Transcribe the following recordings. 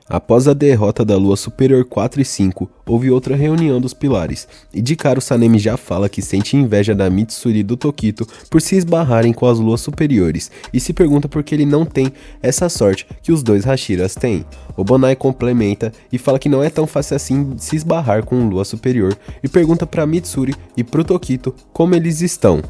Após a derrota da Lua Superior 4 e 5, houve outra reunião dos pilares, e de cara o Sanemi já fala que sente inveja da Mitsuri e do Tokito por se esbarrarem com as Luas Superiores, e se pergunta por que ele não tem essa sorte que os dois Hashiras têm. Obanai complementa e fala que não é tão fácil assim se esbarrar com um Lua Superior, e pergunta para Mitsuri e pro Tokito como eles estão.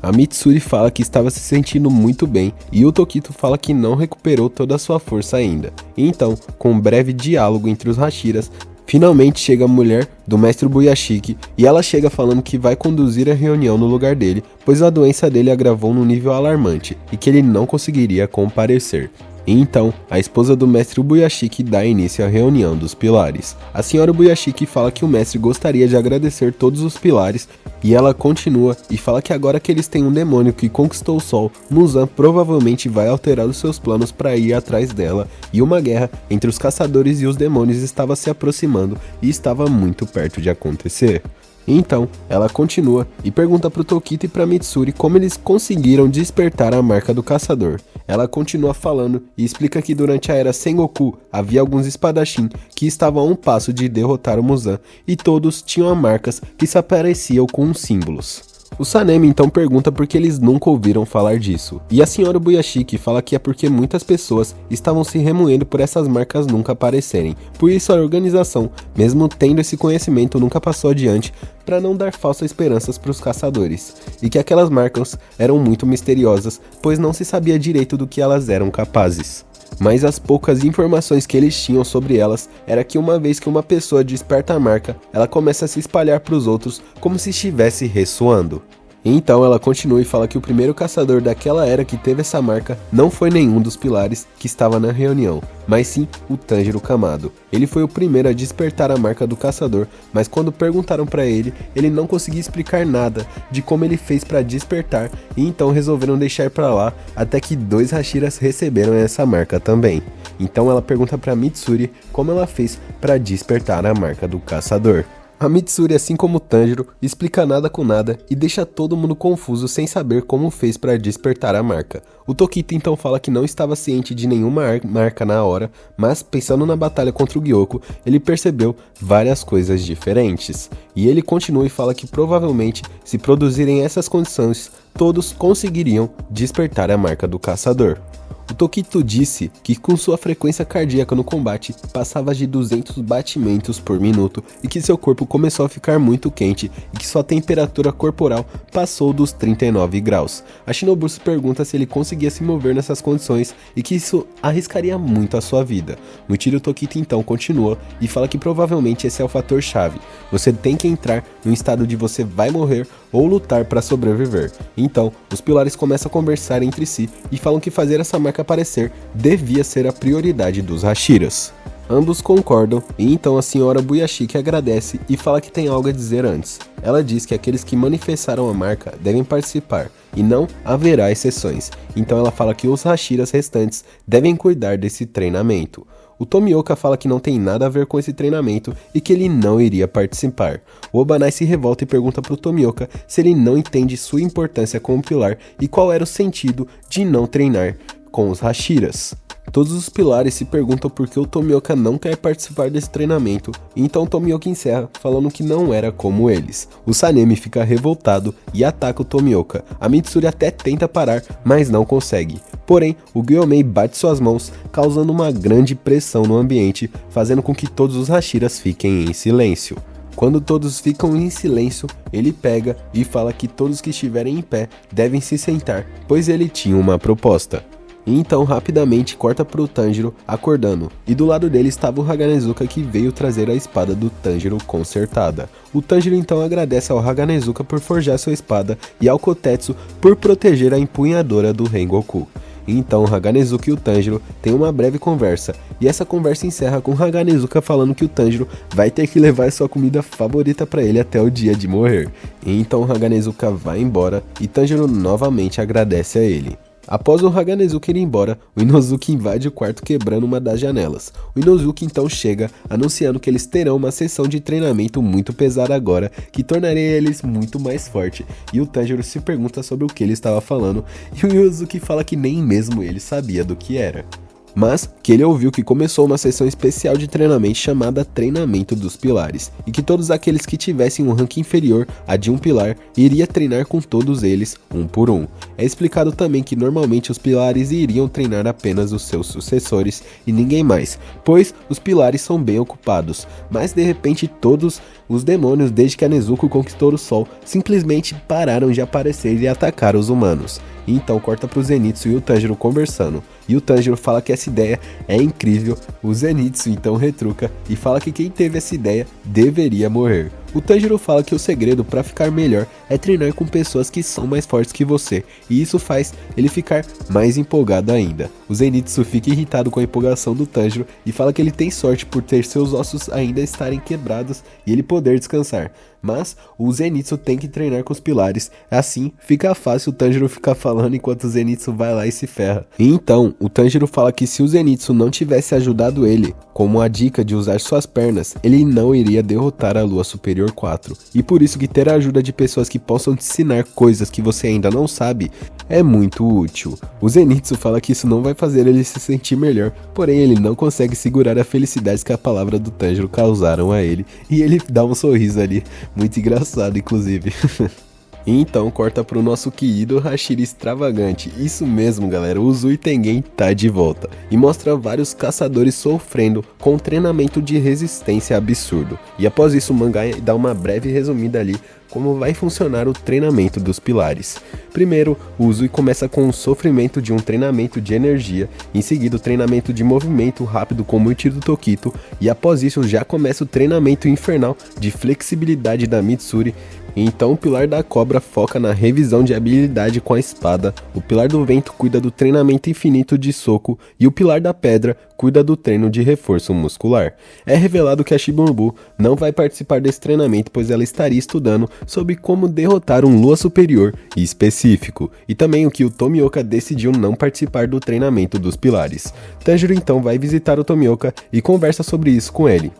A Mitsuri fala que estava se sentindo muito bem e o Tokito fala que não recuperou toda a sua força ainda. E então, com um breve diálogo entre os Hashiras, finalmente chega a mulher do mestre Buyashiki e ela chega falando que vai conduzir a reunião no lugar dele, pois a doença dele agravou num nível alarmante e que ele não conseguiria comparecer. E então, a esposa do mestre Buyashiki dá início à reunião dos pilares. A senhora Buyashiki fala que o mestre gostaria de agradecer todos os pilares, e ela continua e fala que agora que eles têm um demônio que conquistou o sol, Muzan provavelmente vai alterar os seus planos para ir atrás dela, e uma guerra entre os caçadores e os demônios estava se aproximando e estava muito perto de acontecer. Então, ela continua e pergunta pro Tokito e pra Mitsuri como eles conseguiram despertar a marca do caçador. Ela continua falando e explica que durante a era Sengoku havia alguns espadachim que estavam a um passo de derrotar o Muzan e todos tinham marcas que se apareciam com símbolos. O Sanemi então pergunta por que eles nunca ouviram falar disso, e a senhora Buyashiki fala que é porque muitas pessoas estavam se remoendo por essas marcas nunca aparecerem, por isso a organização, mesmo tendo esse conhecimento, nunca passou adiante para não dar falsas esperanças para os caçadores, e que aquelas marcas eram muito misteriosas, pois não se sabia direito do que elas eram capazes. Mas as poucas informações que eles tinham sobre elas era que uma vez que uma pessoa desperta a marca, ela começa a se espalhar para os outros como se estivesse ressoando. Então ela continua e fala que o primeiro caçador daquela era que teve essa marca não foi nenhum dos pilares que estava na reunião, mas sim o Tanjiro Kamado. Ele foi o primeiro a despertar a marca do caçador, mas quando perguntaram para ele, ele não conseguia explicar nada de como ele fez para despertar, e então resolveram deixar para lá até que dois Hashiras receberam essa marca também. Então ela pergunta para Mitsuri como ela fez para despertar a marca do caçador. A Mitsuri, assim como o Tanjiro, explica nada com nada e deixa todo mundo confuso sem saber como fez para despertar a marca. O Tokito então fala que não estava ciente de nenhuma marca na hora, mas pensando na batalha contra o Gyoko, ele percebeu várias coisas diferentes. E ele continua e fala que provavelmente, se produzirem essas condições, todos conseguiriam despertar a marca do caçador. O Tokito disse que com sua frequência cardíaca no combate passava de 200 batimentos por minuto e que seu corpo começou a ficar muito quente e que sua temperatura corporal passou dos 39 graus. A Shinobu se pergunta se ele conseguia se mover nessas condições e que isso arriscaria muito a sua vida. Muichiro Tokito então continua e fala que provavelmente esse é o fator chave. Você tem que entrar num estado de você vai morrer ou lutar para sobreviver. Então, os pilares começam a conversar entre si e falam que fazer essa marca aparecer devia ser a prioridade dos Hashiras. Ambos concordam e então a senhora Buyashiki agradece e fala que tem algo a dizer antes. Ela diz que aqueles que manifestaram a marca devem participar e não haverá exceções. Então ela fala que os Hashiras restantes devem cuidar desse treinamento. O Tomioka fala que não tem nada a ver com esse treinamento e que ele não iria participar. O Obanai se revolta e pergunta para o Tomioka se ele não entende sua importância como pilar e qual era o sentido de não treinar com os Hashiras. Todos os pilares se perguntam por que o Tomioka não quer participar desse treinamento, e então o Tomioka encerra falando que não era como eles. O Sanemi fica revoltado e ataca o Tomioka. A Mitsuri até tenta parar, mas não consegue. Porém, o Gyomei bate suas mãos, causando uma grande pressão no ambiente, fazendo com que todos os Hashiras fiquem em silêncio. Quando todos ficam em silêncio, ele pega e fala que todos que estiverem em pé devem se sentar, pois ele tinha uma proposta. E então rapidamente corta pro Tanjiro acordando, e do lado dele estava o Haganezuka que veio trazer a espada do Tanjiro consertada. O Tanjiro então agradece ao Haganezuka por forjar sua espada e ao Kotetsu por proteger a empunhadora do Rengoku. E então Haganezuka e o Tanjiro têm uma breve conversa, e essa conversa encerra com Haganezuka falando que o Tanjiro vai ter que levar sua comida favorita para ele até o dia de morrer. E então Haganezuka vai embora e Tanjiro novamente agradece a ele. Após o Haganezuka ir embora, o Inosuke invade o quarto quebrando uma das janelas. O Inosuke então chega, anunciando que eles terão uma sessão de treinamento muito pesada agora, que tornaria eles muito mais fortes. E o Tanjiro se pergunta sobre o que ele estava falando, e o Inosuke fala que nem mesmo ele sabia do que era. mas que ele ouviu que começou uma sessão especial de treinamento chamada Treinamento dos Pilares, e que todos aqueles que tivessem um rank inferior a de um pilar iria treinar com todos eles, um por um. É explicado também que normalmente os pilares iriam treinar apenas os seus sucessores e ninguém mais, pois os pilares são bem ocupados, mas de repente todos os demônios, desde que a Nezuko conquistou o Sol, simplesmente pararam de aparecer e atacar os humanos. E então corta pro Zenitsu e o Tanjiro conversando, e o Tanjiro fala que essa ideia é incrível. O Zenitsu então retruca e fala que quem teve essa ideia deveria morrer. O Tanjiro fala que o segredo para ficar melhor é treinar com pessoas que são mais fortes que você, e isso faz ele ficar mais empolgado ainda. O Zenitsu fica irritado com a empolgação do Tanjiro e fala que ele tem sorte por ter seus ossos ainda estarem quebrados e ele poder descansar. Mas o Zenitsu tem que treinar com os pilares, assim fica fácil o Tanjiro ficar falando enquanto o Zenitsu vai lá e se ferra. E então, o Tanjiro fala que se o Zenitsu não tivesse ajudado ele, como a dica de usar suas pernas, ele não iria derrotar a Lua Superior 4. E por isso que ter a ajuda de pessoas que possam te ensinar coisas que você ainda não sabe é muito útil. O Zenitsu fala que isso não vai fazer ele se sentir melhor, porém ele não consegue segurar a felicidade que a palavra do Tanjiro causaram a ele, e ele dá um sorriso ali, muito engraçado inclusive. E então corta pro nosso querido Hashira extravagante. Isso mesmo, galera, o Uzui Tengen tá de volta e mostra vários caçadores sofrendo com um treinamento de resistência absurdo. E após isso o mangá dá uma breve resumida ali como vai funcionar o treinamento dos pilares. Primeiro, o Uzui começa com o sofrimento de um treinamento de energia, em seguida o treinamento de movimento rápido como o Ichido Tokito, e após isso já começa o treinamento infernal de flexibilidade da Mitsuri. Então o pilar da cobra foca na revisão de habilidade com a espada, o pilar do vento cuida do treinamento infinito de soco e o pilar da pedra cuida do treino de reforço muscular. É revelado que a Shinobu não vai participar desse treinamento, pois ela estaria estudando sobre como derrotar um Lua Superior específico, e também o que o Tomioka decidiu não participar do treinamento dos pilares. Tanjiro então vai visitar o Tomioka e conversa sobre isso com ele.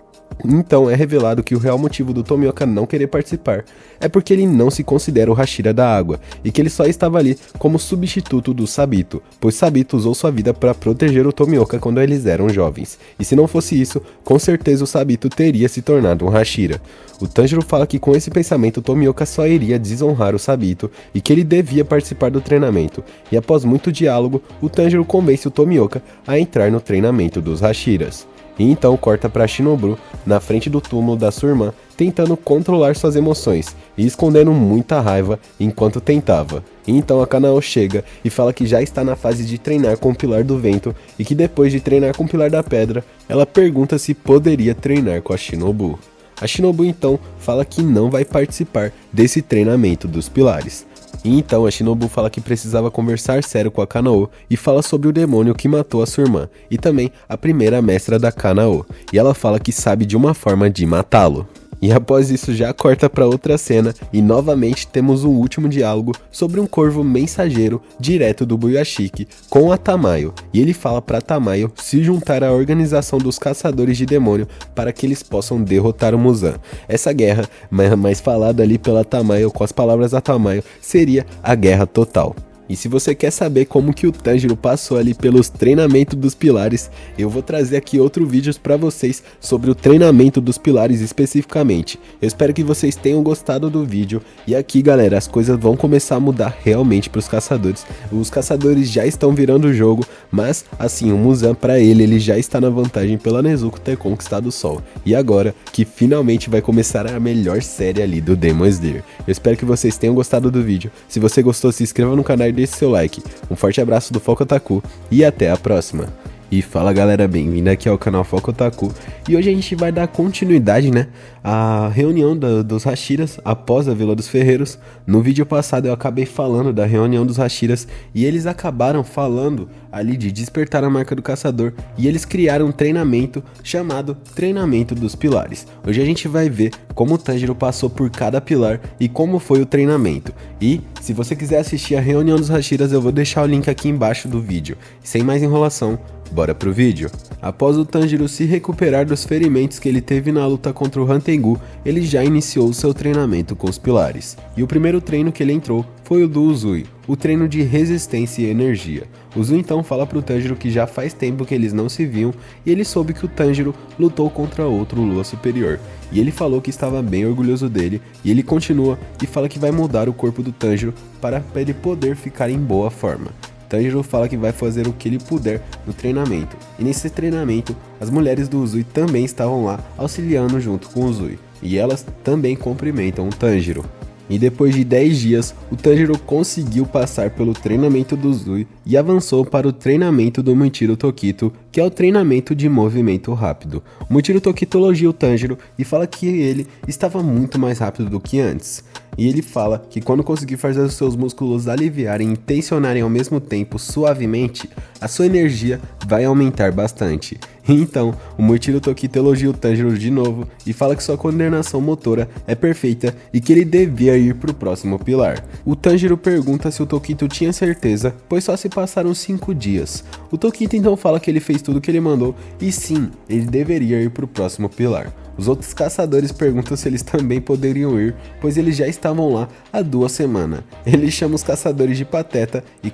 Então é revelado que o real motivo do Tomioka não querer participar é porque ele não se considera o Hashira da água e que ele só estava ali como substituto do Sabito, pois Sabito usou sua vida para proteger o Tomioka quando eles eram jovens, e se não fosse isso, com certeza o Sabito teria se tornado um Hashira. O Tanjiro fala que com esse pensamento o Tomioka só iria desonrar o Sabito e que ele devia participar do treinamento, e após muito diálogo, o Tanjiro convence o Tomioka a entrar no treinamento dos Hashiras. E então corta para Shinobu na frente do túmulo da sua irmã, tentando controlar suas emoções e escondendo muita raiva enquanto tentava. E então a Kanao chega e fala que já está na fase de treinar com o Pilar do Vento e que depois de treinar com o Pilar da Pedra, ela pergunta se poderia treinar com a Shinobu. A Shinobu então fala que não vai participar desse treinamento dos pilares. E então a Shinobu fala que precisava conversar sério com a Kanao e fala sobre o demônio que matou a sua irmã e também a primeira mestra da Kanao, e ela fala que sabe de uma forma de matá-lo. E após isso já corta para outra cena e novamente temos um último diálogo sobre um corvo mensageiro direto do Buyashiki com a Tamayo, e ele fala para Tamayo se juntar à organização dos caçadores de demônio para que eles possam derrotar o Muzan. Essa guerra, mais falada ali pela Tamayo com as palavras da Tamayo, seria a Guerra Total. E se você quer saber como que o Tanjiro passou ali pelos treinamentos dos pilares, eu vou trazer aqui outro vídeo para vocês sobre o treinamento dos pilares especificamente. Eu espero que vocês tenham gostado do vídeo, e aqui galera, as coisas vão começar a mudar realmente para os caçadores. Os caçadores já estão virando o jogo, mas assim, o Muzan para ele já está na vantagem pela Nezuko ter conquistado o Sol. E agora que finalmente vai começar a melhor série ali do Demon Slayer. Eu espero que vocês tenham gostado do vídeo. Se você gostou, se inscreva no canal e deixe seu like. Um forte abraço do Foco Otaku e até a próxima. E fala galera, bem-vindo aqui ao canal Foco Otaku. E hoje a gente vai dar continuidade, né, à reunião dos Hashiras após a Vila dos Ferreiros. No vídeo passado eu acabei falando da reunião dos Hashiras e eles acabaram falando ali de despertar a marca do caçador, e eles criaram um treinamento chamado Treinamento dos Pilares. Hoje a gente vai ver como o Tanjiro passou por cada pilar e como foi o treinamento. E se você quiser assistir a reunião dos Hashiras, eu vou deixar o link aqui embaixo do vídeo. Sem mais enrolação, bora pro vídeo. Após o Tanjiro se recuperar dos ferimentos que ele teve na luta contra o Hantengu, ele já iniciou seu treinamento com os pilares. E o primeiro treino que ele entrou foi o do Uzui. o treino de resistência e energia. O Zui então fala pro Tanjiro que já faz tempo que eles não se viam e ele soube que o Tanjiro lutou contra outro Lua Superior. E ele falou que estava bem orgulhoso dele e ele continua e fala que vai mudar o corpo do Tanjiro para ele poder ficar em boa forma. Tanjiro fala que vai fazer o que ele puder no treinamento, e nesse treinamento as mulheres do Uzui também estavam lá auxiliando junto com o Uzui, e elas também cumprimentam o Tanjiro. E depois de 10 dias, o Tanjiro conseguiu passar pelo treinamento do Uzui e avançou para o treinamento do Muichiro Tokito, que é o treinamento de movimento rápido. O Muichiro Tokito elogia o Tanjiro e fala que ele estava muito mais rápido do que antes. E ele fala que quando conseguir fazer os seus músculos aliviarem e tensionarem ao mesmo tempo suavemente, a sua energia vai aumentar bastante. Então, o Muichiro Tokito elogia o Tanjiro de novo e fala que sua coordenação motora é perfeita e que ele devia ir para o próximo pilar. O Tanjiro pergunta se o Tokito tinha certeza, pois só se passaram 5 dias. O Tokito então fala que ele fez tudo o que ele mandou e sim, ele deveria ir para o próximo pilar. Os outros caçadores perguntam se eles também poderiam ir, pois eles já estavam lá há 2 semanas. Ele chama os caçadores de pateta e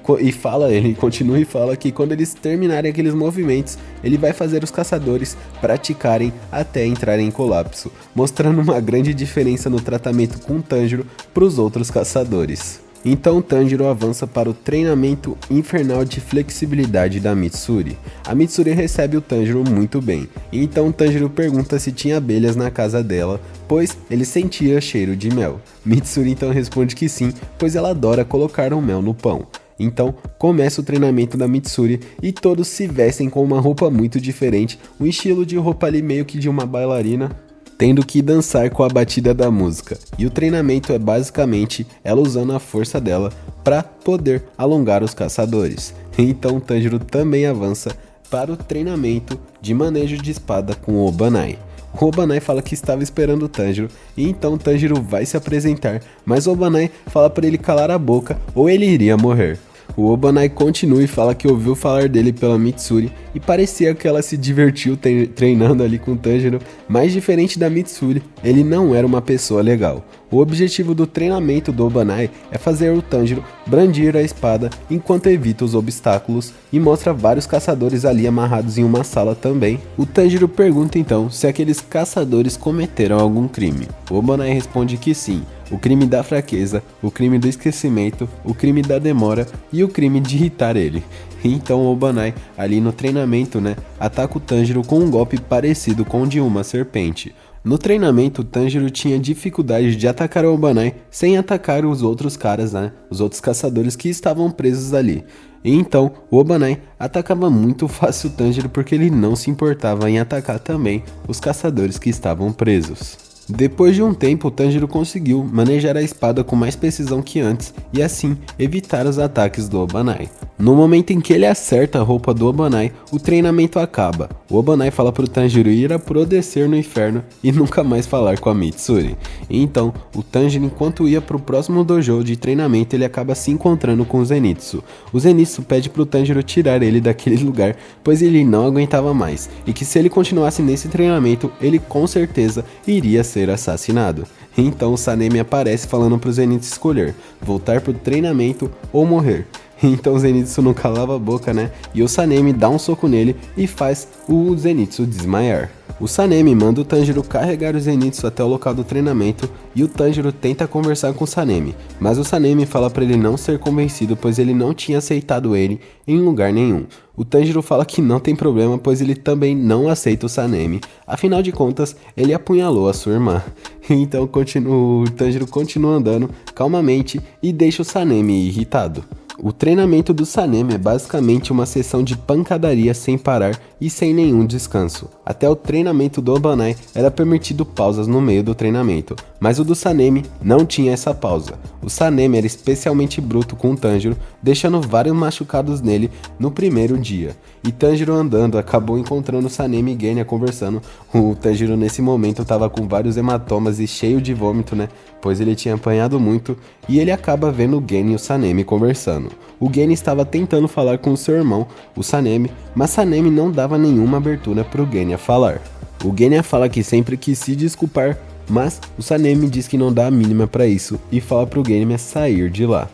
continua e fala que quando eles terminarem aqueles movimentos, ele vai fazer os caçadores praticarem até entrarem em colapso, mostrando uma grande diferença no tratamento com o Tanjiro para os outros caçadores. Então Tanjiro avança para o treinamento infernal de flexibilidade da Mitsuri. A Mitsuri recebe o Tanjiro muito bem, e então Tanjiro pergunta se tinha abelhas na casa dela, pois ele sentia cheiro de mel. Mitsuri então responde que sim, pois ela adora colocar o mel no pão. Então começa o treinamento da Mitsuri e todos se vestem com uma roupa muito diferente, um estilo de roupa ali meio que de uma bailarina, tendo que dançar com a batida da música. E o treinamento é basicamente ela usando a força dela para poder alongar os caçadores. Então Tanjiro também avança para o treinamento de manejo de espada com o Obanai. O Obanai fala que estava esperando o Tanjiro, e então Tanjiro vai se apresentar, mas o Obanai fala para ele calar a boca ou ele iria morrer. O Obanai continua e fala que ouviu falar dele pela Mitsuri e parecia que ela se divertiu treinando ali com o Tanjiro, mas diferente da Mitsuri, ele não era uma pessoa legal. O objetivo do treinamento do Obanai é fazer o Tanjiro brandir a espada enquanto evita os obstáculos e mostra vários caçadores ali amarrados em uma sala também. O Tanjiro pergunta então se aqueles caçadores cometeram algum crime. O Obanai responde que sim. O crime da fraqueza, o crime do esquecimento, o crime da demora e o crime de irritar ele. Então o Obanai, ali no treinamento, ataca o Tanjiro com um golpe parecido com o de uma serpente. No treinamento, o Tanjiro tinha dificuldade de atacar o Obanai sem atacar os outros caras, os outros caçadores que estavam presos ali. E então, o Obanai atacava muito fácil o Tanjiro porque ele não se importava em atacar também os caçadores que estavam presos. Depois de um tempo, o Tanjiro conseguiu manejar a espada com mais precisão que antes e assim evitar os ataques do Obanai. No momento em que ele acerta a roupa do Obanai, o treinamento acaba. O Obanai fala para o Tanjiro ir apodrecer no inferno e nunca mais falar com a Mitsuri. E então, o Tanjiro, enquanto ia para o próximo dojo de treinamento, ele acaba se encontrando com o Zenitsu. O Zenitsu pede para o Tanjiro tirar ele daquele lugar, pois ele não aguentava mais, e que se ele continuasse nesse treinamento, ele com certeza iria ser assassinado. Então o Sanemi aparece falando pro Zenitsu escolher, voltar pro treinamento ou morrer. Então o Zenitsu não calava a boca, e o Sanemi dá um soco nele e faz o Zenitsu desmaiar. O Sanemi manda o Tanjiro carregar o Zenitsu até o local do treinamento e o Tanjiro tenta conversar com o Sanemi, mas o Sanemi fala para ele não ser convencido, pois ele não tinha aceitado ele em lugar nenhum. O Tanjiro fala que não tem problema, pois ele também não aceita o Sanemi, afinal de contas ele apunhalou a sua irmã. Então o Tanjiro continua andando calmamente e deixa o Sanemi irritado. O treinamento do Sanemi é basicamente uma sessão de pancadaria sem parar e sem nenhum descanso. Até o treinamento do Obanai era permitido pausas no meio do treinamento, mas o do Sanemi não tinha essa pausa. O Sanemi era especialmente bruto com o Tanjiro, deixando vários machucados nele no primeiro dia. E Tanjiro andando acabou encontrando o Sanemi e Genya conversando. O Tanjiro nesse momento estava com vários hematomas e cheio de vômito, pois ele tinha apanhado muito, e ele acaba vendo o Genya e o Sanemi conversando. O Genya estava tentando falar com o seu irmão, o Sanemi, mas Sanemi não dava nenhuma abertura para o Genya falar. O Genya fala que sempre quis se desculpar, mas o Sanemi diz que não dá a mínima para isso e fala para o Genya sair de lá.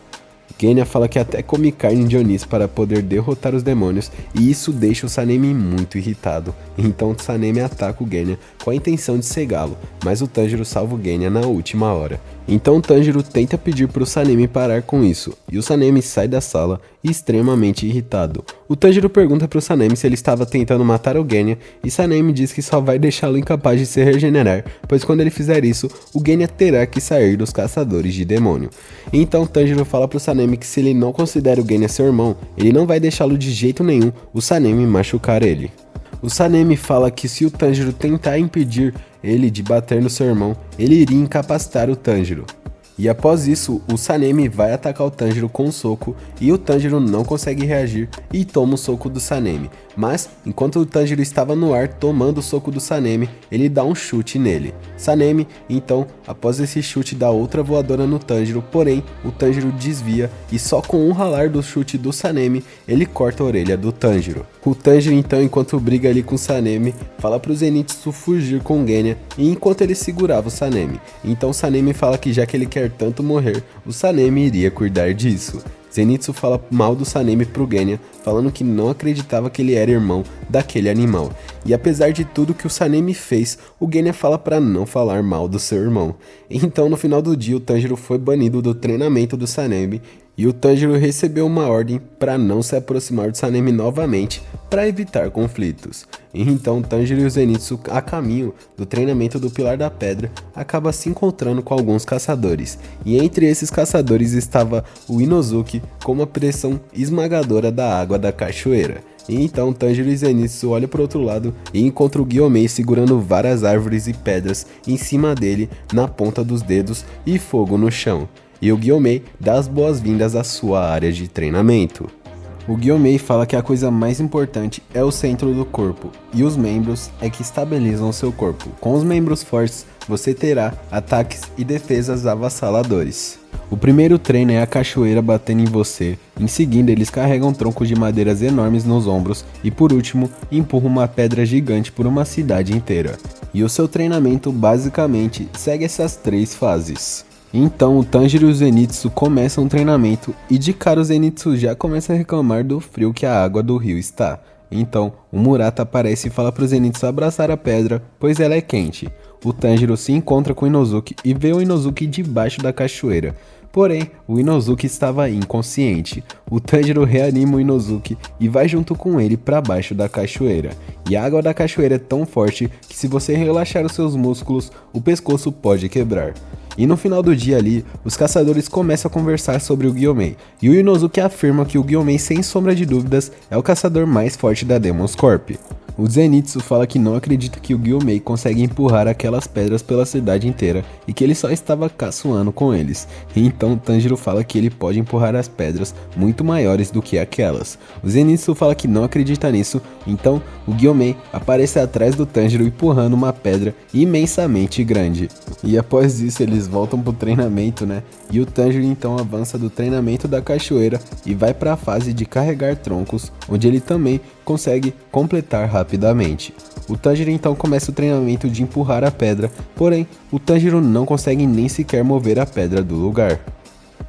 Genya fala que até come carne de Onis para poder derrotar os demônios, e isso deixa o Sanemi muito irritado. Então o Sanemi ataca o Genya com a intenção de cegá-lo, mas o Tanjiro salva o Genya na última hora. Então o Tanjiro tenta pedir para o Sanemi parar com isso, e o Sanemi sai da sala extremamente irritado. O Tanjiro pergunta para o Sanemi se ele estava tentando matar o Genya, e Sanemi diz que só vai deixá-lo incapaz de se regenerar, pois quando ele fizer isso, o Genya terá que sair dos caçadores de demônio. Então Tanjiro fala para o Sanemi que se ele não considera o Genya seu irmão, ele não vai deixá-lo de jeito nenhum o Sanemi machucar ele. O Sanemi fala que se o Tanjiro tentar impedir ele de bater no seu irmão, ele iria incapacitar o Tanjiro. E após isso, o Sanemi vai atacar o Tanjiro com um soco e o Tanjiro não consegue reagir e toma o soco do Sanemi. Mas, enquanto o Tanjiro estava no ar tomando o soco do Sanemi, ele dá um chute nele. Sanemi, então, após esse chute dá outra voadora no Tanjiro, porém, o Tanjiro desvia e só com um ralar do chute do Sanemi, ele corta a orelha do Tanjiro. O Tanjiro, então, enquanto briga ali com o Sanemi, fala pro Zenitsu fugir com o Genya, e enquanto ele segurava o Sanemi. Então o Sanemi fala que já que ele quer tanto morrer, o Sanemi iria cuidar disso. Zenitsu fala mal do Sanemi pro Genya, falando que não acreditava que ele era irmão daquele animal. E apesar de tudo que o Sanemi fez, o Genya fala para não falar mal do seu irmão. Então no final do dia o Tanjiro foi banido do treinamento do Sanemi, e o Tanjiro recebeu uma ordem para não se aproximar do Sanemi novamente, para evitar conflitos. E então Tanjiro e o Zenitsu, a caminho do treinamento do Pilar da Pedra, acaba se encontrando com alguns caçadores. E entre esses caçadores estava o Inozuki com uma pressão esmagadora da água da cachoeira. E então Tanjiro e Zenitsu olham para o outro lado e encontram o Gyomei segurando várias árvores e pedras em cima dele na ponta dos dedos e fogo no chão. E o Gyomei dá as boas-vindas à sua área de treinamento. O Gyomei fala que a coisa mais importante é o centro do corpo, e os membros é que estabilizam o seu corpo. Com os membros fortes, você terá ataques e defesas avassaladores. O primeiro treino é a cachoeira batendo em você, em seguida eles carregam troncos de madeiras enormes nos ombros e por último empurram uma pedra gigante por uma cidade inteira. E o seu treinamento basicamente segue essas 3 fases. Então o Tanjiro e o Zenitsu começam o treinamento e de cara o Zenitsu já começa a reclamar do frio que a água do rio está. Então o Murata aparece e fala pro Zenitsu abraçar a pedra, pois ela é quente. O Tanjiro se encontra com o Inozuki e vê o Inozuki debaixo da cachoeira. Porém, o Inozuki estava inconsciente. O Tanjiro reanima o Inozuki e vai junto com ele para baixo da cachoeira. E a água da cachoeira é tão forte que se você relaxar os seus músculos, o pescoço pode quebrar. E no final do dia ali, os caçadores começam a conversar sobre o Gyomei, e o Inozuki afirma que o Gyomei, sem sombra de dúvidas, é o caçador mais forte da Demon's Corp. O Zenitsu fala que não acredita que o Gyomei consegue empurrar aquelas pedras pela cidade inteira e que ele só estava caçoando com eles. E então Tanjiro fala que ele pode empurrar as pedras muito maiores do que aquelas. O Zenitsu fala que não acredita nisso, então o Gyomei aparece atrás do Tanjiro empurrando uma pedra imensamente grande. E após isso eles voltam pro treinamento, né? E o Tanjiro então avança do treinamento da cachoeira e vai para a fase de carregar troncos, onde ele também consegue completar rapidamente. O Tanjiro então começa o treinamento de empurrar a pedra, porém o Tanjiro não consegue nem sequer mover a pedra do lugar.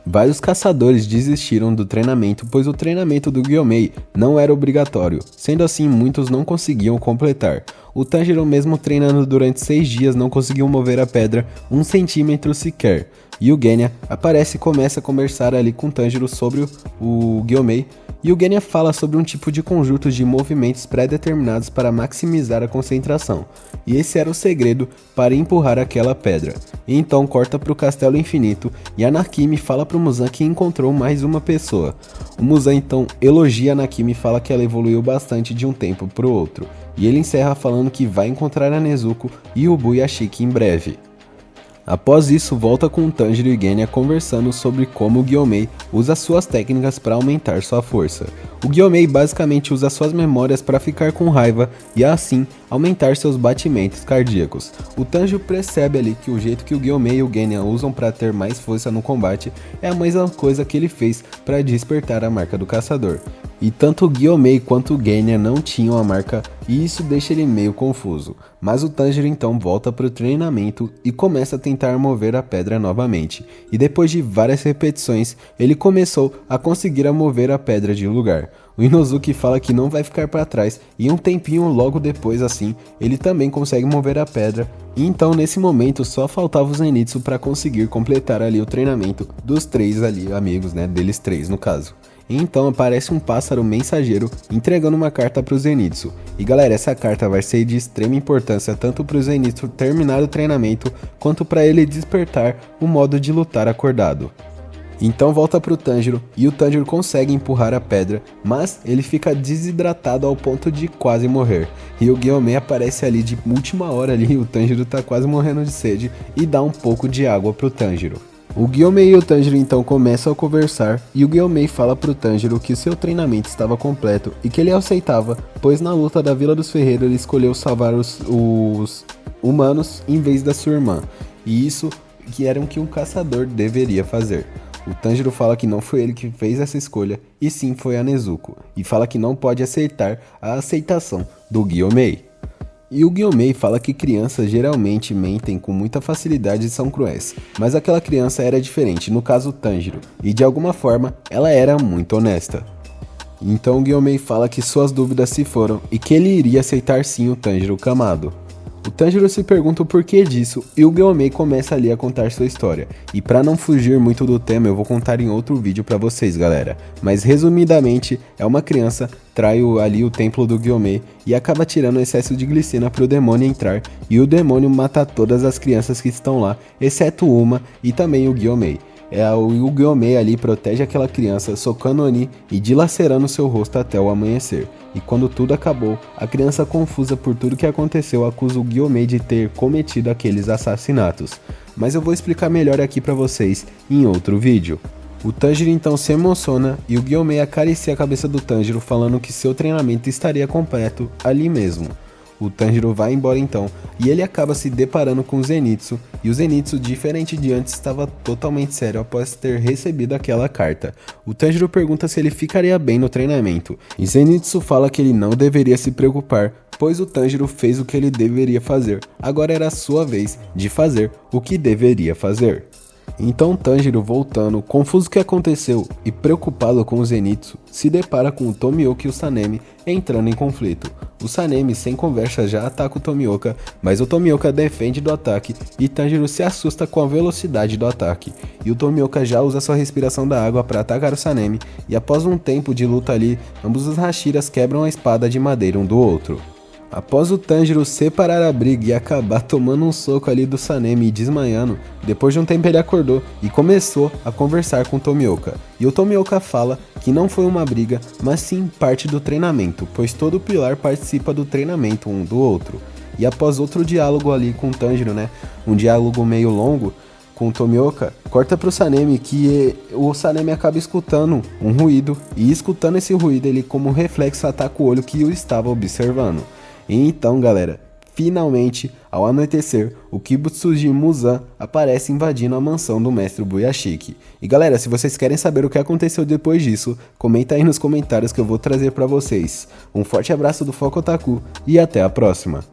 Vários caçadores desistiram do treinamento, pois o treinamento do Gyomei não era obrigatório, sendo assim muitos não conseguiam completar. O Tanjiro mesmo treinando durante 6 dias não conseguiu mover a pedra 1 centímetro sequer. E o Genya aparece e começa a conversar ali com o Tanjiro sobre o Gyomei. E o Genya fala sobre um tipo de conjunto de movimentos pré-determinados para maximizar a concentração. E esse era o segredo para empurrar aquela pedra. E então corta para o Castelo Infinito e a Nakimi fala para o Muzan que encontrou mais uma pessoa. O Muzan então elogia a Nakimi e fala que ela evoluiu bastante de um tempo para o outro. E ele encerra falando que vai encontrar a Nezuko e o Buyashiki em breve. Após isso, volta com o Tanjiro e Genya conversando sobre como o Gyomei usa suas técnicas para aumentar sua força. O Gyomei basicamente usa suas memórias para ficar com raiva e assim aumentar seus batimentos cardíacos. O Tanjiro percebe ali que o jeito que o Gyomei e o Genya usam para ter mais força no combate é a mesma coisa que ele fez para despertar a marca do caçador. E tanto o Gyomei quanto o Genya não tinham a marca e isso deixa ele meio confuso. Mas o Tanjiro então volta para o treinamento e começa a tentar mover a pedra novamente. E depois de várias repetições, ele começou a conseguir mover a pedra de lugar. O Inosuke fala que não vai ficar para trás e um tempinho logo depois assim, ele também consegue mover a pedra. E então nesse momento só faltava o Zenitsu para conseguir completar ali o treinamento dos três ali amigos, né, deles três no caso. E então aparece um pássaro mensageiro entregando uma carta para o Zenitsu. E galera, essa carta vai ser de extrema importância tanto para o Zenitsu terminar o treinamento, quanto para ele despertar o modo de lutar acordado. Então volta pro Tanjiro e o Tanjiro consegue empurrar a pedra, mas ele fica desidratado ao ponto de quase morrer. E o Gyomei aparece ali de última hora ali, o Tanjiro tá quase morrendo de sede e dá um pouco de água pro Tanjiro. O Gyomei e o Tanjiro então começam a conversar e o Gyomei fala pro Tanjiro que seu treinamento estava completo e que ele aceitava, pois na luta da Vila dos Ferreiros ele escolheu salvar os humanos em vez da sua irmã. E isso que era o que um caçador deveria fazer. O Tanjiro fala que não foi ele que fez essa escolha, e sim foi a Nezuko, e fala que não pode aceitar a aceitação do Gyomei. E o Gyomei fala que crianças geralmente mentem com muita facilidade e são cruéis, mas aquela criança era diferente, no caso o Tanjiro, e de alguma forma ela era muito honesta. Então o Gyomei fala que suas dúvidas se foram e que ele iria aceitar sim o Tanjiro Kamado. O Tanjiro se pergunta o porquê disso e o Gyomei começa ali a contar sua história. E pra não fugir muito do tema eu vou contar em outro vídeo pra vocês galera. Mas resumidamente é uma criança trai ali o templo do Gyomei e acaba tirando excesso de glicina pro demônio entrar. E o demônio mata todas as crianças que estão lá, exceto uma e também o Gyomei. O Gyomei ali protege aquela criança, socando Oni e dilacerando seu rosto até o amanhecer. E quando tudo acabou, a criança confusa por tudo que aconteceu acusa o Gyomei de ter cometido aqueles assassinatos. Mas eu vou explicar melhor aqui pra vocês em outro vídeo. O Tanjiro então se emociona e o Gyomei acaricia a cabeça do Tanjiro falando que seu treinamento estaria completo ali mesmo. O Tanjiro vai embora então, e ele acaba se deparando com o Zenitsu, e o Zenitsu, diferente de antes, estava totalmente sério após ter recebido aquela carta. O Tanjiro pergunta se ele ficaria bem no treinamento, e Zenitsu fala que ele não deveria se preocupar, pois o Tanjiro fez o que ele deveria fazer, agora era a sua vez de fazer o que deveria fazer. Então Tanjiro, voltando, confuso o que aconteceu e preocupado com o Zenitsu, se depara com o Tomioka e o Sanemi entrando em conflito. O Sanemi, sem conversa, já ataca o Tomioka, mas o Tomioka defende do ataque e Tanjiro se assusta com a velocidade do ataque. E o Tomioka já usa sua respiração da água para atacar o Sanemi, e após um tempo de luta ali, ambos os Hashiras quebram a espada de madeira um do outro. Após o Tanjiro separar a briga e acabar tomando um soco ali do Sanemi e desmaiando, depois de um tempo ele acordou e começou a conversar com o Tomioka. E o Tomioka fala que não foi uma briga, mas sim parte do treinamento, pois todo pilar participa do treinamento um do outro. E após outro diálogo ali com o Tanjiro, né, um diálogo meio longo com o Tomioka, corta pro Sanemi que o Sanemi acaba escutando um ruído, e escutando esse ruído ele como reflexo ataca o olho que o estava observando. E então galera, finalmente, ao anoitecer, o Kibutsuji Muzan aparece invadindo a mansão do mestre Buyashiki. E galera, se vocês querem saber o que aconteceu depois disso, comenta aí nos comentários que eu vou trazer pra vocês. Um forte abraço do Foco Otaku e até a próxima!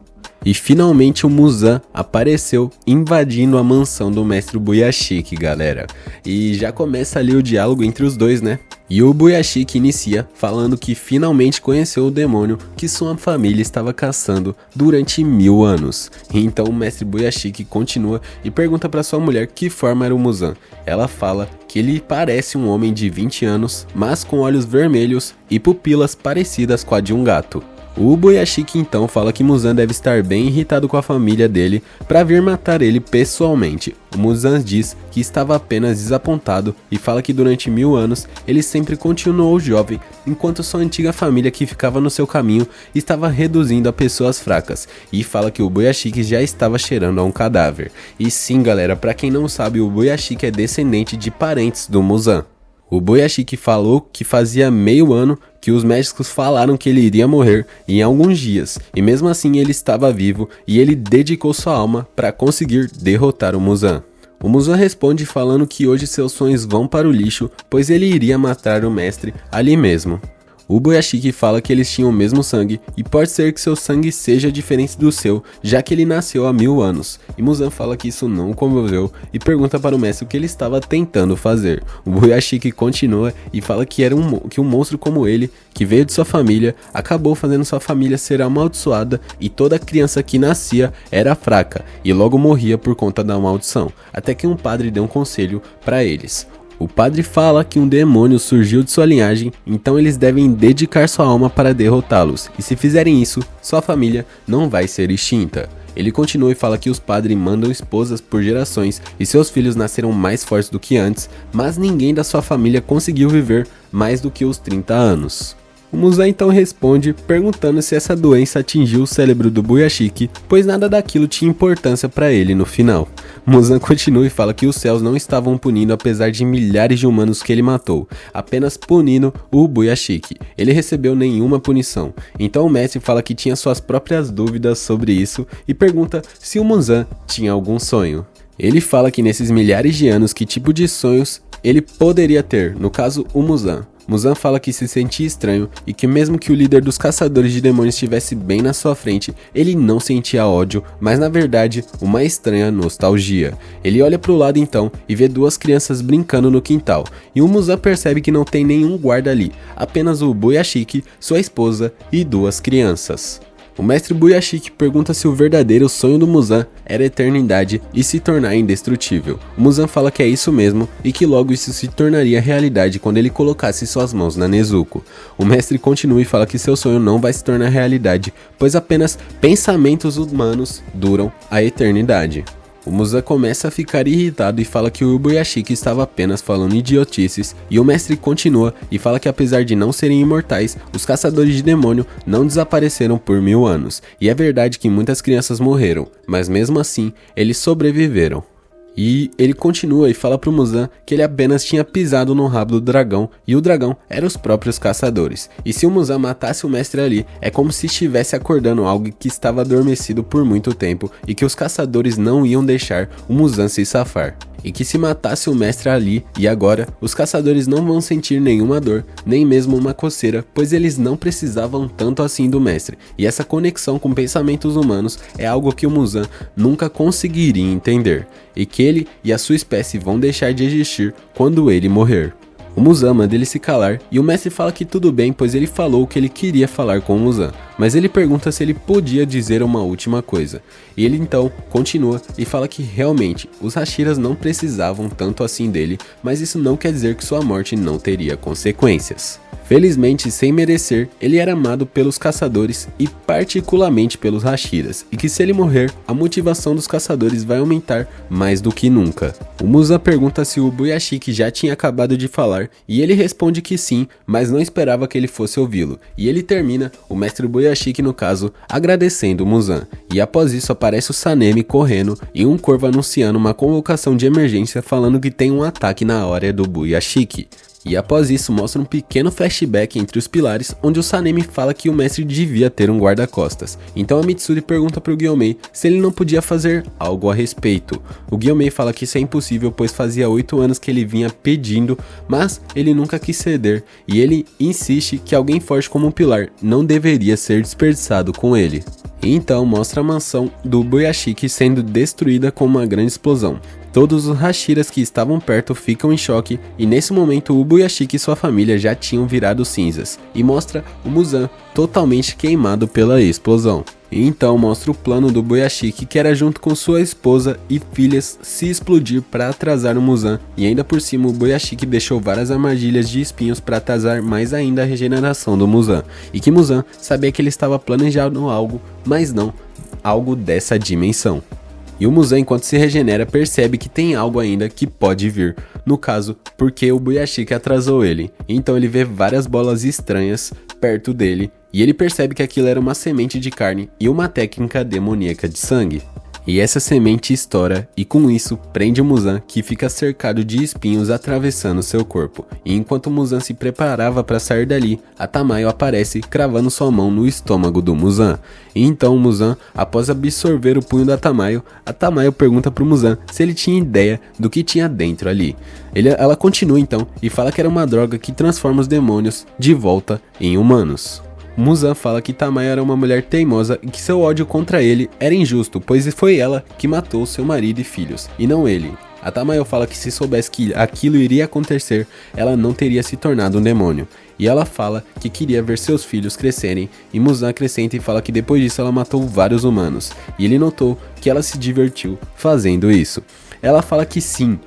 E finalmente o Muzan apareceu invadindo a mansão do mestre Buyashiki, galera. E já começa ali o diálogo entre os dois, né? E o Buyashiki inicia falando que finalmente conheceu o demônio que sua família estava caçando durante 1000 anos. E então o mestre Buyashiki continua e pergunta para sua mulher que forma era o Muzan. Ela fala que ele parece um homem de 20 anos, mas com olhos vermelhos e pupilas parecidas com a de um gato. O Buyashiki então fala que Muzan deve estar bem irritado com a família dele para vir matar ele pessoalmente. O Muzan diz que estava apenas desapontado e fala que durante 1000 anos ele sempre continuou jovem, enquanto sua antiga família que ficava no seu caminho estava reduzindo a pessoas fracas, e fala que o Buyashiki já estava cheirando a um cadáver. E sim galera, para quem não sabe, o Buyashiki é descendente de parentes do Muzan. O Buyashiki falou que fazia meio ano que os médicos falaram que ele iria morrer em alguns dias, e mesmo assim ele estava vivo e ele dedicou sua alma para conseguir derrotar o Muzan. O Muzan responde falando que hoje seus sonhos vão para o lixo, pois ele iria matar o mestre ali mesmo. O Boyashiki fala que eles tinham o mesmo sangue e pode ser que seu sangue seja diferente do seu, já que ele nasceu há 1000 anos. E Muzan fala que isso não o comoveu e pergunta para o mestre o que ele estava tentando fazer. O Boyashiki continua e fala que que um monstro como ele, que veio de sua família, acabou fazendo sua família ser amaldiçoada e toda criança que nascia era fraca e logo morria por conta da maldição, até que um padre deu um conselho para eles. O padre fala que um demônio surgiu de sua linhagem, então eles devem dedicar sua alma para derrotá-los, e se fizerem isso, sua família não vai ser extinta. Ele continua e fala que os padres mandam esposas por gerações e seus filhos nasceram mais fortes do que antes, mas ninguém da sua família conseguiu viver mais do que os 30 anos. O Muzan então responde perguntando se essa doença atingiu o cérebro do Boyashiki, pois nada daquilo tinha importância para ele no final. Muzan continua e fala que os céus não estavam punindo apesar de milhares de humanos que ele matou, apenas punindo o Boyashiki. Ele recebeu nenhuma punição. Então o mestre fala que tinha suas próprias dúvidas sobre isso e pergunta se o Muzan tinha algum sonho. Ele fala que nesses milhares de anos que tipo de sonhos ele poderia ter, no caso o Muzan. Muzan fala que se sentia estranho e que mesmo que o líder dos caçadores de demônios estivesse bem na sua frente, ele não sentia ódio, mas na verdade uma estranha nostalgia. Ele olha para o lado então e vê duas crianças brincando no quintal, e o Muzan percebe que não tem nenhum guarda ali, apenas o Boyashiki, sua esposa e duas crianças. O mestre Boyashiki pergunta se o verdadeiro sonho do Muzan era a eternidade e se tornar indestrutível. O Muzan fala que é isso mesmo e que logo isso se tornaria realidade quando ele colocasse suas mãos na Nezuko. O mestre continua e fala que seu sonho não vai se tornar realidade, pois apenas pensamentos humanos duram a eternidade. O Muzan começa a ficar irritado e fala que o Boyashiki estava apenas falando idiotices, e o mestre continua e fala que apesar de não serem imortais, os caçadores de demônio não desapareceram por 1000 anos, e é verdade que muitas crianças morreram, mas mesmo assim, eles sobreviveram. E ele continua e fala pro Muzan que ele apenas tinha pisado no rabo do dragão e o dragão era os próprios caçadores. E se o Muzan matasse o mestre ali, é como se estivesse acordando algo que estava adormecido por muito tempo e que os caçadores não iam deixar o Muzan se safar. E que se matasse o mestre ali e agora, os caçadores não vão sentir nenhuma dor, nem mesmo uma coceira, pois eles não precisavam tanto assim do mestre. E essa conexão com pensamentos humanos é algo que o Muzan nunca conseguiria entender, e que ele e a sua espécie vão deixar de existir quando ele morrer. O Muzan manda ele se calar e o mestre fala que tudo bem, pois ele falou o que ele queria falar com o Muzan, mas ele pergunta se ele podia dizer uma última coisa. E ele então continua e fala que realmente os Hashiras não precisavam tanto assim dele, mas isso não quer dizer que sua morte não teria consequências. Felizmente, sem merecer, ele era amado pelos caçadores e particularmente pelos Hashiras, e que se ele morrer, a motivação dos caçadores vai aumentar mais do que nunca. O Muzan pergunta se o Boyashiki já tinha acabado de falar, e ele responde que sim, mas não esperava que ele fosse ouvi-lo, e ele termina, o mestre Boyashiki no caso, agradecendo o Muzan, e após isso aparece o Sanemi correndo e um corvo anunciando uma convocação de emergência falando que tem um ataque na área do Boyashiki. E após isso mostra um pequeno flashback entre os pilares, onde o Sanemi fala que o mestre devia ter um guarda-costas. Então a Mitsuri pergunta para o Gyomei se ele não podia fazer algo a respeito. O Gyomei fala que isso é impossível, pois fazia 8 anos que ele vinha pedindo, mas ele nunca quis ceder, e ele insiste que alguém forte como um pilar não deveria ser desperdiçado com ele. E então mostra a mansão do Boyashiki sendo destruída com uma grande explosão. Todos os Hashiras que estavam perto ficam em choque e nesse momento o Boyashiki e sua família já tinham virado cinzas, e mostra o Muzan totalmente queimado pela explosão. E então mostra o plano do Boyashiki, que era junto com sua esposa e filhas se explodir para atrasar o Muzan, e ainda por cima o Boyashiki deixou várias armadilhas de espinhos para atrasar mais ainda a regeneração do Muzan, e que Muzan sabia que ele estava planejando algo, mas não algo dessa dimensão. E o Muzan, enquanto se regenera, percebe que tem algo ainda que pode vir, no caso, porque o Boyashiki atrasou ele. Então ele vê várias bolas estranhas perto dele, e ele percebe que aquilo era uma semente de carne e uma técnica demoníaca de sangue. E essa semente estoura e com isso prende o Muzan, que fica cercado de espinhos atravessando seu corpo. E enquanto o Muzan se preparava para sair dali, a Tamayo aparece cravando sua mão no estômago do Muzan. E então o Muzan, após absorver o punho da Tamayo, a Tamayo pergunta pro Muzan se ele tinha ideia do que tinha dentro ali. Ela continua então e fala que era uma droga que transforma os demônios de volta em humanos. Muzan fala que Tamayo era uma mulher teimosa e que seu ódio contra ele era injusto, pois foi ela que matou seu marido e filhos, e não ele. A Tamayo fala que se soubesse que aquilo iria acontecer, ela não teria se tornado um demônio. E ela fala que queria ver seus filhos crescerem, e Muzan acrescenta e fala que depois disso ela matou vários humanos, e ele notou que ela se divertiu fazendo isso. Ela fala que sim,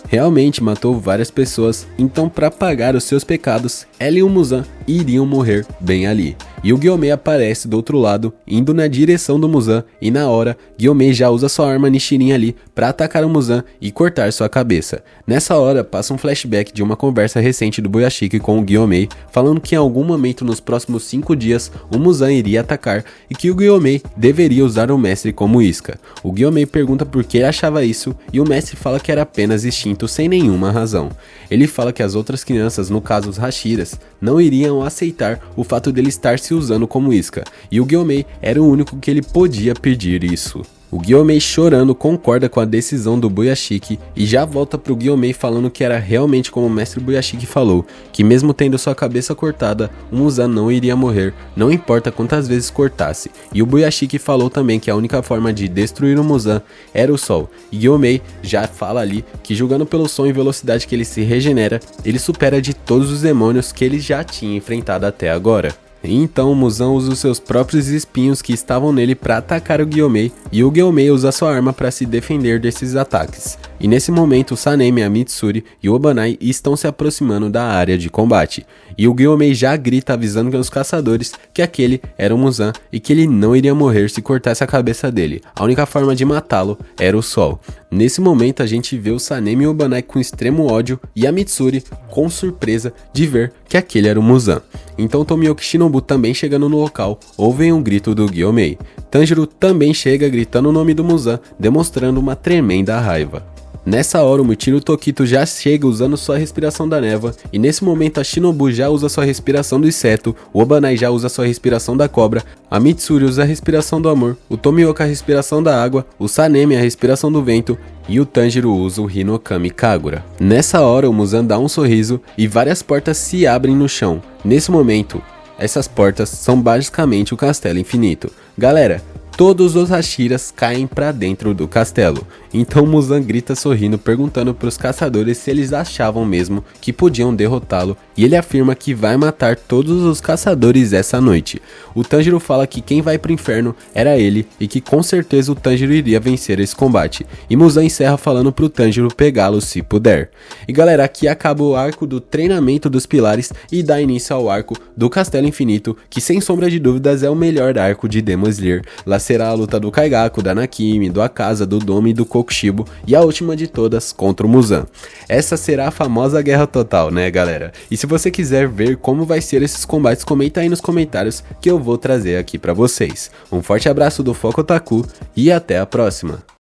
realmente matou várias pessoas, então para pagar os seus pecados, ela e o Muzan iriam morrer bem ali. E o Gyomei aparece do outro lado, indo na direção do Muzan, e na hora, Gyomei já usa sua arma Nichirin ali para atacar o Muzan e cortar sua cabeça. Nessa hora, passa um flashback de uma conversa recente do Boyashiki com o Gyomei, falando que em algum momento nos próximos 5 dias, o Muzan iria atacar e que o Gyomei deveria usar o mestre como isca. O Gyomei pergunta por que ele achava isso, e o mestre fala que era apenas instinto sem nenhuma razão. Ele fala que as outras crianças, no caso os Hashiras, não iriam aceitar o fato dele estar se usando como isca, e o Gyomei era o único que ele podia pedir isso. O Gyomei chorando concorda com a decisão do Boyashiki e já volta pro Gyomei falando que era realmente como o mestre Boyashiki falou, que mesmo tendo sua cabeça cortada, o Muzan não iria morrer, não importa quantas vezes cortasse. E o Boyashiki falou também que a única forma de destruir o Muzan era o sol. E Gyomei já fala ali que julgando pelo som e velocidade que ele se regenera, ele supera de todos os demônios que ele já tinha enfrentado até agora. Então o Muzan usa os seus próprios espinhos que estavam nele para atacar o Gyomei, e o Gyomei usa sua arma para se defender desses ataques. E nesse momento o Sanemi, a Mitsuri e o Obanai estão se aproximando da área de combate. E o Gyomei já grita avisando os caçadores que aquele era o Muzan e que ele não iria morrer se cortasse a cabeça dele. A única forma de matá-lo era o sol. Nesse momento a gente vê o Sanemi e o Obanai com extremo ódio e a Mitsuri com surpresa de ver que aquele era o Muzan. Então Tomioka Shinobu também chegando no local, ouvem um grito do Gyomei. Tanjiro também chega gritando o nome do Muzan, demonstrando uma tremenda raiva. Nessa hora o Michiru Tokito já chega usando sua respiração da névoa, e nesse momento a Shinobu já usa sua respiração do inseto, o Obanai já usa sua respiração da cobra, a Mitsuri usa a respiração do amor, o Tomioka a respiração da água, o Sanemi a respiração do vento, e o Tanjiro usa o Hinokami Kagura. Nessa hora o Muzan dá um sorriso e várias portas se abrem no chão. Nesse momento, essas portas são basicamente o Castelo Infinito. Galera, todos os Hashiras caem pra dentro do castelo. Então Muzan grita sorrindo, perguntando pros caçadores se eles achavam mesmo que podiam derrotá-lo, e ele afirma que vai matar todos os caçadores essa noite. O Tanjiro fala que quem vai pro inferno era ele, e que com certeza o Tanjiro iria vencer esse combate. E Muzan encerra falando pro Tanjiro pegá-lo se puder. E galera, aqui acaba o arco do treinamento dos pilares e dá início ao arco do Castelo Infinito, que sem sombra de dúvidas é o melhor arco de Demon Slayer. Lá será a luta do Kaigaku, da Nakimi, do Akaza, do Domi e do Kokushibo, e a última de todas contra o Muzan. Essa será a famosa guerra total, né galera? E se você quiser ver como vai ser esses combates, comenta aí nos comentários que eu vou trazer aqui pra vocês. Um forte abraço do Foco Otaku e até a próxima!